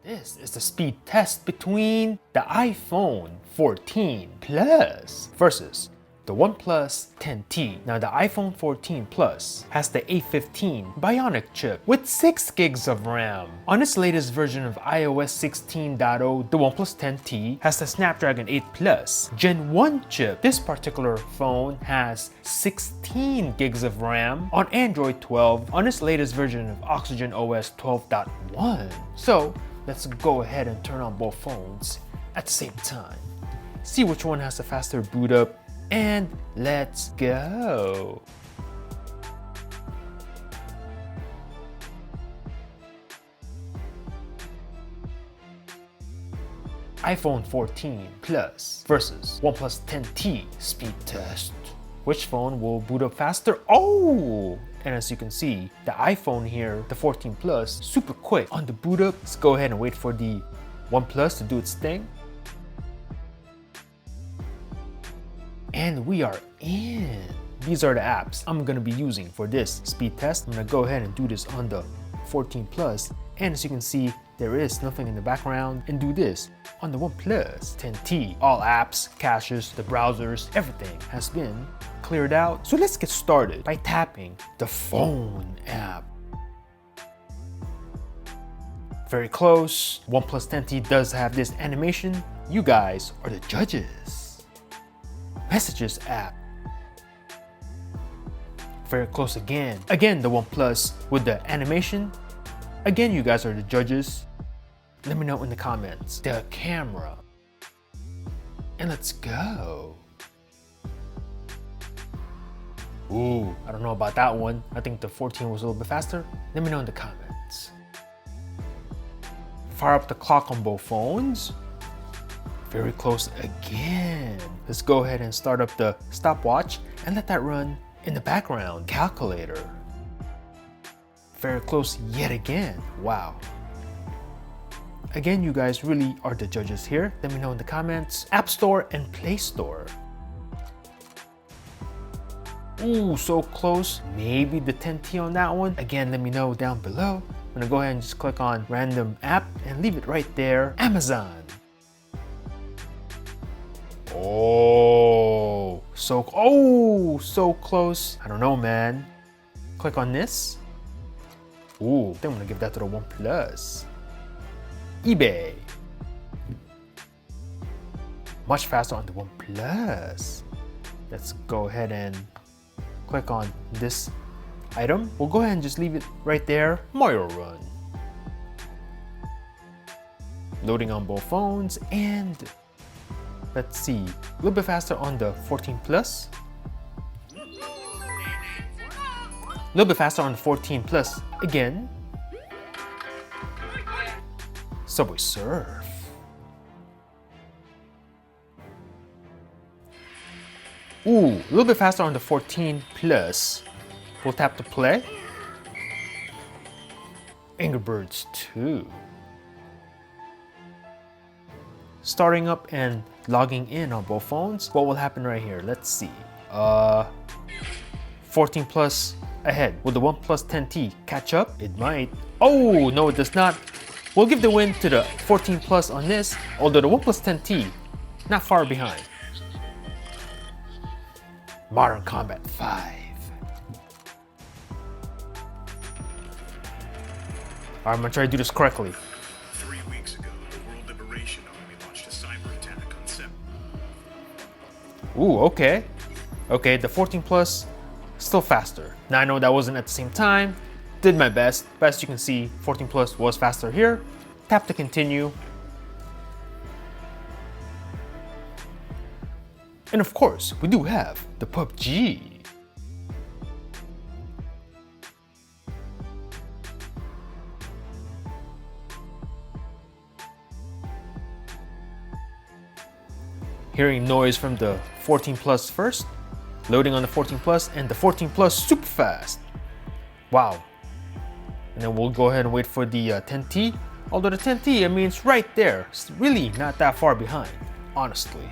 This is the speed test between the iPhone 14 Plus versus the OnePlus 10T. Now the iPhone 14 Plus has the A15 Bionic chip with 6 gigs of RAM. On its latest version of iOS 16.0, the OnePlus 10T has the Snapdragon 8 Plus Gen 1 chip. This particular phone has 16 gigs of RAM on Android 12 on its latest version of Oxygen OS 12.1. So let's go ahead and turn on both phones at the same time. See which one has the faster boot up, and let's go. iPhone 14 Plus versus OnePlus 10T speed test. Which phone will boot up faster? Oh! And as you can see, the iPhone here, the 14 Plus, super quick on the boot up. Let's go ahead and wait for the OnePlus to do its thing. And we are in. These are the apps I'm gonna be using for this speed test. I'm gonna go ahead and do this on the 14 Plus. And as you can see, there is nothing in the background. And do this on the OnePlus 10T. All apps, caches, the browsers, everything has been cleared out. So let's get started by tapping the phone app. Very close. OnePlus 10T does have this animation. You guys are the judges. Messages app. Very close again. Again, the OnePlus with the animation. Again, you guys are the judges. Let me know in the comments. The camera. And let's go. Ooh, I don't know about that one. I think the 14 was a little bit faster. Let me know in the comments. Fire up the clock on both phones. Very close again. Let's go ahead and start up the stopwatch and let that run in the background. Calculator. Very close yet again. Wow. Again, you guys really are the judges here. Let me know in the comments. App Store and Play Store. Ooh, so close. Maybe the 10T on that one. Again, let me know down below. I'm gonna go ahead and just click on random app and leave it right there. Amazon. Oh, so close. I don't know, man. Click on this. Ooh, I think I'm gonna give that to the OnePlus. eBay. Much faster on the OnePlus. Let's go ahead and click on this item. We'll go ahead and just leave it right there. Mario Run. Loading on both phones, and let's see, a little bit faster on the 14 Plus. A little bit faster on the 14 Plus again. Subway Surf. Ooh, a little bit faster on the 14 Plus. We'll tap to play. Angry Birds 2. Starting up and logging in on both phones. What will happen right here? Let's see. 14 Plus ahead. Will the OnePlus 10T catch up? It might. Oh, no, it does not. We'll give the win to the 14 Plus on this, although the OnePlus 10T not far behind. Modern Combat 5. Alright, I'm gonna try to do this correctly. 3 weeks ago, the World Liberation Army launched a cyber attack on Sep. Ooh, okay. Okay, the 14 Plus, still faster. Now I know that wasn't at the same time. Did my best. But as you can see, 14 Plus was faster here. Tap to continue. And of course, we do have the PUBG. Hearing noise from the 14 Plus first. Loading on the 14 Plus, and the 14 Plus super fast. Wow. And then we'll go ahead and wait for the 10T. Although the 10T, I mean, it's right there. It's really not that far behind, honestly.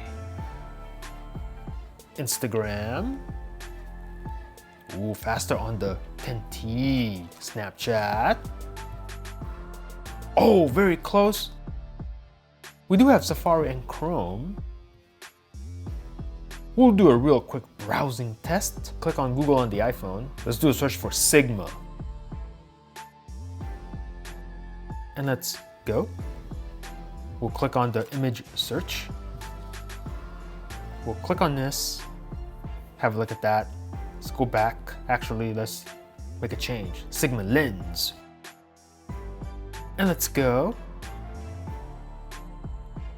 Instagram. Ooh, faster on the 10T. Snapchat. Oh, very close. We do have Safari and Chrome. We'll do a real quick browsing test. Click on Google on the iPhone. Let's do a search for Sigma. And let's go. We'll click on the image search. We'll click on this, have a look at that. Let's go back. Actually, let's make a change. Sigma lens. And let's go.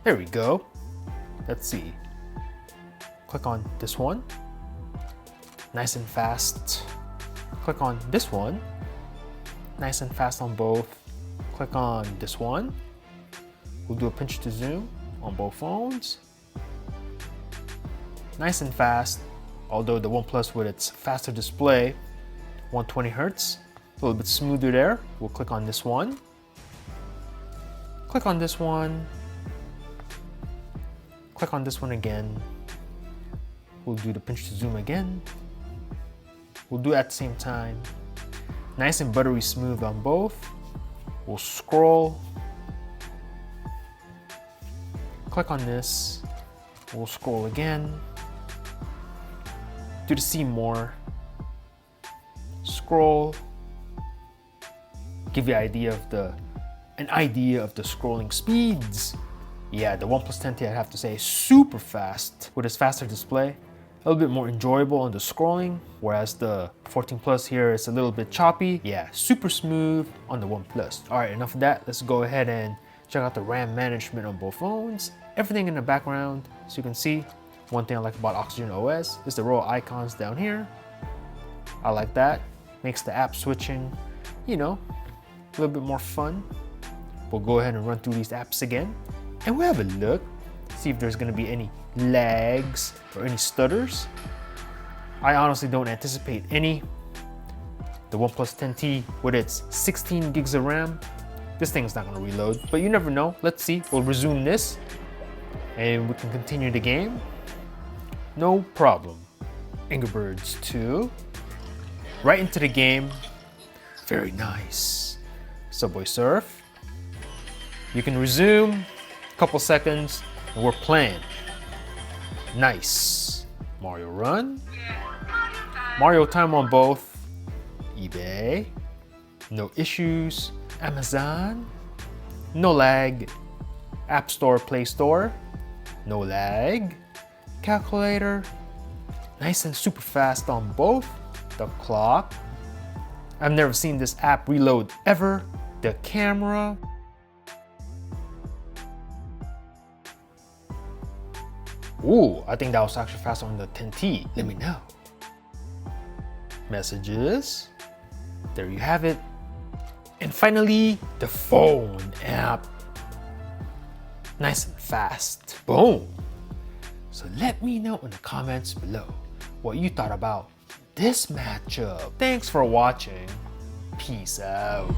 There we go. Let's see. Click on this one. Nice and fast. Click on this one. Nice and fast on both. Click on this one. We'll do a pinch to zoom on both phones. Nice and fast, although the OnePlus with its faster display, 120 Hz, a little bit smoother there. We'll click on this one. Click on this one. Click on this one again. We'll do the pinch to zoom again. We'll do it at the same time. Nice and buttery smooth on both. We'll scroll. Click on this. We'll scroll again. Do the see more. Scroll. Give you an idea of the scrolling speeds. Yeah, the OnePlus 10T, I have to say, is super fast with its faster display. A little bit more enjoyable on the scrolling, whereas the 14 Plus here is a little bit choppy. Yeah, super smooth on the OnePlus. All right, enough of that. Let's go ahead and check out the RAM management on both phones. Everything in the background, so you can see. One thing I like about Oxygen OS is the row of icons down here. I like that. Makes the app switching, you know, a little bit more fun. We'll go ahead and run through these apps again, and we'll have a look, see if there's gonna be any lags or any stutters. I honestly don't anticipate any. The OnePlus 10T with its 16 gigs of RAM, this thing's not gonna reload, but you never know. Let's see. We'll resume this and we can continue the game. No problem. Angry Birds 2. Right into the game. Very nice. Subway Surf. You can resume. A couple seconds and we're playing. Nice. Mario Run. Mario Time on both. eBay. No issues. Amazon. No lag. App Store, Play Store. No lag. Calculator. Nice and super fast on both. The clock. I've never seen this app reload ever. The camera. Ooh, I think that was actually faster on the 10T. Let me know. Messages. There you have it. And finally, the phone app. Nice and fast. Boom. So let me know in the comments below what you thought about this matchup. Thanks for watching. Peace out.